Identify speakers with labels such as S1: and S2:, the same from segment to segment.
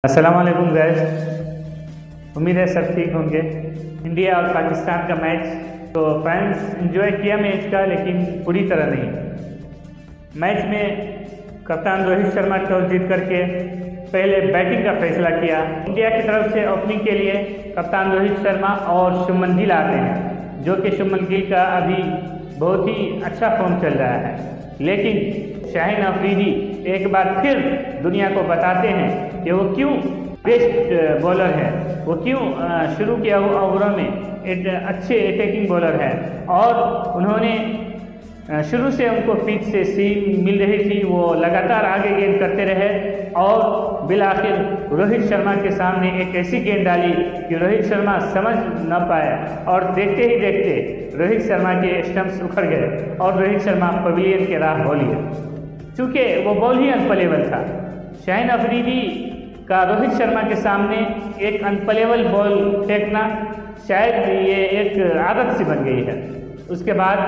S1: अस्सलाम वालेकुम गाइस। उम्मीद है सब ठीक होंगे। इंडिया और पाकिस्तान का मैच तो फैंस एंजॉय किया मैच का, लेकिन पूरी तरह नहीं। मैच में कप्तान रोहित शर्मा टॉस जीत करके पहले बैटिंग का फैसला किया। इंडिया की तरफ से ओपनिंग के लिए कप्तान रोहित शर्मा और शुभमन गिल आते हैं, जो कि शुभमन गिल का अभी बहुत ही अच्छा फॉर्म चल रहा है। लेकिन शाहीन अफरीदी एक बार फिर दुनिया को बताते हैं कि वो क्यों बेस्ट बॉलर है, वो क्यों शुरू किया हुआ ओवरों में एक अच्छे अटैकिंग बॉलर है। और उन्होंने शुरू से उनको पिच से सीम मिल रही थी, वो लगातार आगे गेंद करते रहे और बिलाखिर रोहित शर्मा के सामने एक ऐसी गेंद डाली कि रोहित शर्मा समझ न पाए और देखते ही देखते रोहित शर्मा के स्टंप्स उखड़ गए और रोहित शर्मा पवेलियन के राह हो लिए, चूँकि वो बॉल ही अनप्लेबल था। शाहीन अफरीदी का रोहित शर्मा के सामने एक अनप्लेबल बॉल फेंकना शायद ये एक आदत सी बन गई है। उसके बाद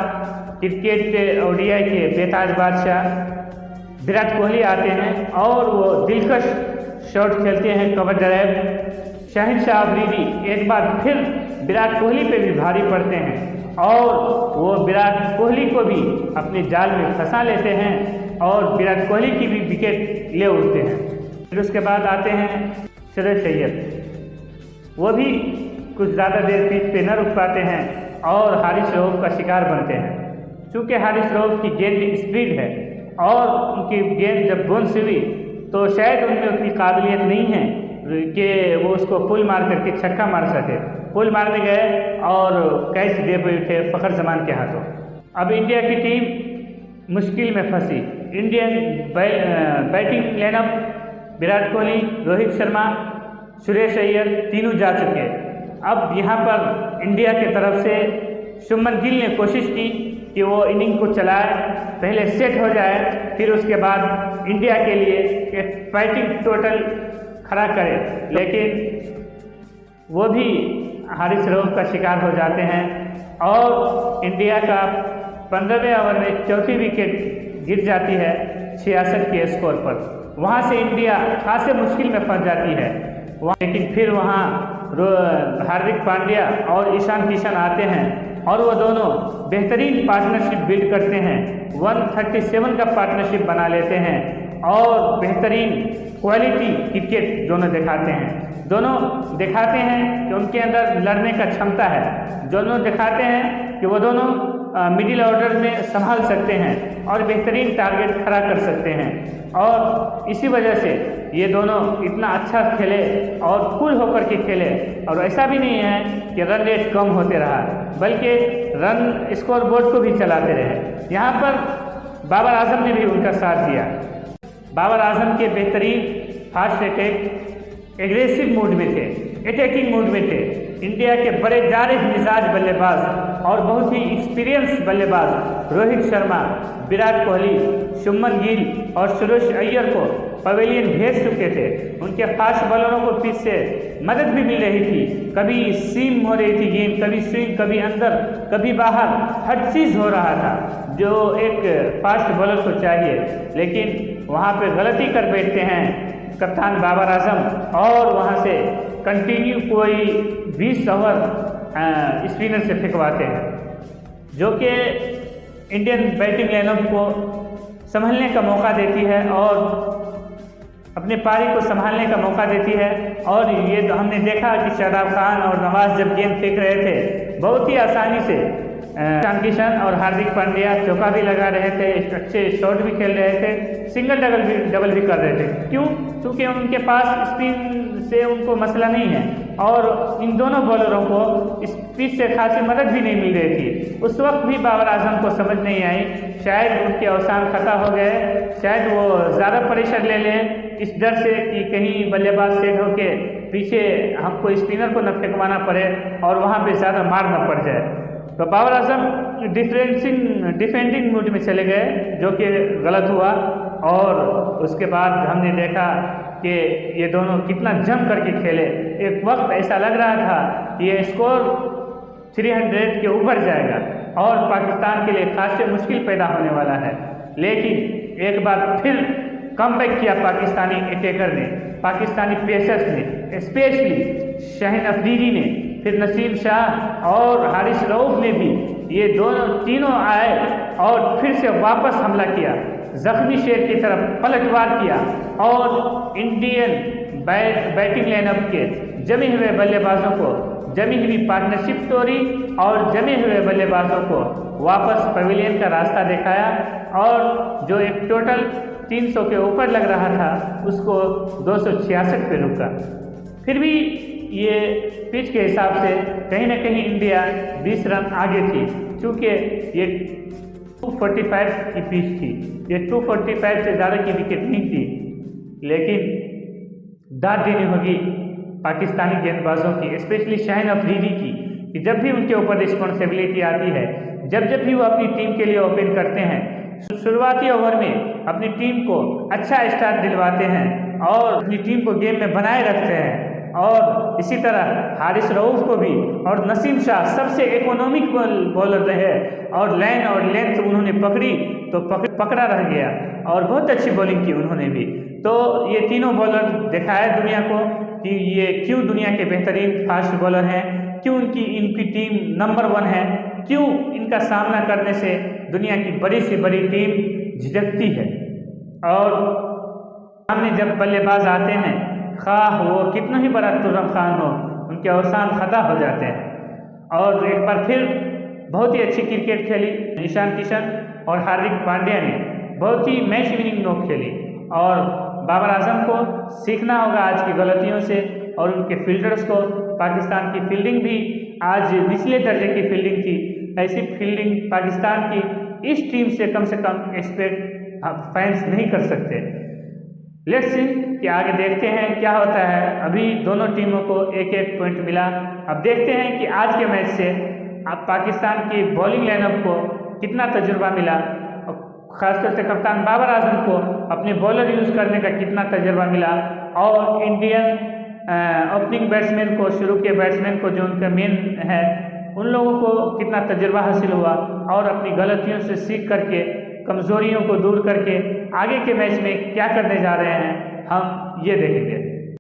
S1: क्रिकेट के ओडीआई के बेताज बादशाह विराट कोहली आते हैं और वो दिलकश शॉट खेलते हैं, कवर ड्राइव। शाहिद शाह अफरीदी एक बार फिर विराट कोहली पे भी भारी पड़ते हैं और वो विराट कोहली को भी अपने जाल में फंसा लेते हैं और विराट कोहली की भी विकेट ले उठते हैं। फिर उसके बाद आते हैं श्रेयस अय्यर, वो भी कुछ ज़्यादा देर पिच पे न रुक पाते हैं और हारिस रऊफ का शिकार बनते हैं। चूँकि हारिस रऊफ की गेंद में स्पीड है और उनकी गेंद जब बाउंस हुई तो शायद उनमें उतनी काबिलियत नहीं है कि वो उसको पुल मार करके छक्का मार सके। पुल मारने गए और कैच दे बैठे फ़खर जमान के हाथों। अब इंडिया की टीम मुश्किल में फंसी। Indian batting lineup Virat Kohli, Rohit Sharma, Shreyas Iyer तीनों जा चुके। अब यहाँ पर इंडिया की तरफ से शुभमन गिल ने कोशिश की कि वो इनिंग को चलाए, पहले सेट हो जाए, फिर उसके बाद इंडिया के लिए एक फाइटिंग टोटल खड़ा करे, लेकिन वो भी हारिस रऊफ का शिकार हो जाते हैं और इंडिया का 15वें ओवर में चौथी विकेट गिर जाती है 66 के स्कोर पर। वहाँ से इंडिया खासे मुश्किल में फंस जाती है। लेकिन फिर वहाँ हार्दिक पांड्या और ईशान किशन आते हैं और वो दोनों बेहतरीन पार्टनरशिप बिल्ड करते हैं। 137 का पार्टनरशिप बना लेते हैं और बेहतरीन क्वालिटी क्रिकेट दोनों दिखाते हैं। दोनों दिखाते हैं कि उनके अंदर लड़ने का क्षमता है। दोनों दिखाते हैं कि वो दोनों मिडिल ऑर्डर में संभाल सकते हैं और बेहतरीन टारगेट खड़ा कर सकते हैं। और इसी वजह से ये दोनों इतना अच्छा खेले और कूल होकर के खेले। और ऐसा भी नहीं है कि रन रेट कम होते रहा, बल्कि रन स्कोर बोर्ड को भी चलाते रहे। यहाँ पर बाबर आजम ने भी उनका साथ दिया। बाबर आजम के बेहतरीन फास्ट अटैक एग्रेसिव मूड में थे, अटैकिंग मूड में थे। इंडिया के बड़े जारिफ मिजाज बल्लेबाज और बहुत ही एक्सपीरियंस बल्लेबाज रोहित शर्मा, विराट कोहली, शुभमन गिल और श्रेयस अय्यर को पवेलियन भेज चुके थे। उनके फास्ट बॉलरों को पिच से मदद भी मिल रही थी। कभी सीम हो रही थी गेंद, कभी स्विंग, कभी अंदर, कभी बाहर, हर चीज़ हो रहा था जो एक फास्ट बॉलर को चाहिए। लेकिन वहाँ पे गलती कर बैठते हैं कप्तान बाबर आजम और वहाँ से कंटिन्यू कोई 20 ओवर स्पिनर से फेंकवाते हैं, जो कि इंडियन बैटिंग लाइनअप को संभलने का मौका देती है और अपने पारी को संभालने का मौका देती है। और ये तो हमने देखा कि शादाब खान और नवाज जब गेंद फेंक रहे थे, बहुत ही आसानी से ईशान किशन और हार्दिक पांड्या चौका भी लगा रहे थे, अच्छे शॉट भी खेल रहे थे, सिंगल डबल भी कर रहे थे। क्यों? क्योंकि उनके पास स्पिन से उनको मसला नहीं है और इन दोनों बॉलरों को इस पिच से खासी मदद भी नहीं मिल रही थी। उस वक्त भी बाबर आजम को समझ नहीं आई, शायद उनके अवसान खता हो गए, शायद वो ज़्यादा प्रेशर ले लें इस डर से कि कहीं बल्लेबाज सेट होके पीछे हमको स्पिनर को न फेंकवाना पड़े और वहाँ पे ज़्यादा मार न पड़ जाए। तो बाबर आजम डिफेंडिंग मूड में चले गए, जो कि गलत हुआ। और उसके बाद हमने देखा कि ये दोनों कितना जम करके खेले। एक वक्त ऐसा लग रहा था कि ये स्कोर 300 के ऊपर जाएगा और पाकिस्तान के लिए खासे मुश्किल पैदा होने वाला है। लेकिन एक बार फिर कमबैक किया पाकिस्तानी अटैकर ने, पाकिस्तानी पेसर्स ने, स्पेशली शाहीन अफरीदी ने, फिर नसीम शाह और हारिस रऊफ ने भी, ये तीनों आए और फिर से वापस हमला किया, जख्मी शेर की तरफ पलटवार किया और इंडियन बैटिंग लाइनअप के जमे हुए बल्लेबाजों को, जमी हुई पार्टनरशिप तोड़ी और जमे हुए बल्लेबाजों को वापस पवेलियन का रास्ता दिखाया और जो एक टोटल 300 के ऊपर लग रहा था उसको 266 पे रुका। फिर भी ये पिच के हिसाब से कहीं ना कहीं इंडिया 20 रन आगे थी, क्योंकि ये 245 की पिच थी, ये 245 से ज़्यादा की विकेट नहीं थी। लेकिन दाद देनी होगी पाकिस्तानी गेंदबाजों की, स्पेशली शाहीन अफरीदी की, कि जब भी उनके ऊपर रिस्पॉन्सिबिलिटी आती है, जब भी वो अपनी टीम के लिए ओपन करते हैं, शुरुआती ओवर में अपनी टीम को अच्छा स्टार्ट दिलवाते हैं और अपनी टीम को गेम में बनाए रखते हैं। और इसी तरह हारिस रऊफ को भी और नसीम शाह सबसे इकोनॉमिक बॉलर रहे और लाइन और लेंथ उन्होंने पकड़ी तो पकड़ा रह गया और बहुत अच्छी बॉलिंग की उन्होंने भी। तो ये तीनों बॉलर दिखाया दुनिया को कि ये क्यों दुनिया के बेहतरीन फास्ट बॉलर हैं, क्यों इनकी टीम नंबर 1 है, क्यों इनका सामना करने से दुनिया की बड़ी से बड़ी टीम झिझकती है। और सामने जब बल्लेबाज आते हैं, खाह वो कितना ही बड़ा तुर्रम खान हो, उनके अवसान खता हो जाते हैं। और एक बार फिर बहुत ही अच्छी क्रिकेट खेली ईशान किशन और हार्दिक पांड्या ने, बहुत ही मैच विनिंग नोक खेली और बाबर आजम को सीखना होगा आज की गलतियों से और उनके फील्डर्स को। पाकिस्तान की फील्डिंग भी आज निचले दर्जे की फील्डिंग थी, ऐसी फील्डिंग पाकिस्तान की इस टीम से कम एक्सपेक्ट फैंस नहीं कर सकते। लेट्स सी कि आगे देखते हैं क्या होता है। अभी दोनों टीमों को एक एक पॉइंट मिला। अब देखते हैं कि आज के मैच से अब पाकिस्तान की बॉलिंग लाइनअप को कितना तजुर्बा मिला, खासकर से कप्तान बाबर आजम को अपने बॉलर यूज़ करने का कितना तजुर्बा मिला और इंडियन ओपनिंग बैट्समैन को, शुरू के बैट्समैन को जो उनका मेन है, उन लोगों को कितना तजुर्बा हासिल हुआ और अपनी गलतियों से सीख करके, कमज़ोरियों को दूर करके आगे के मैच में क्या करने जा रहे हैं, हम ये देखेंगे।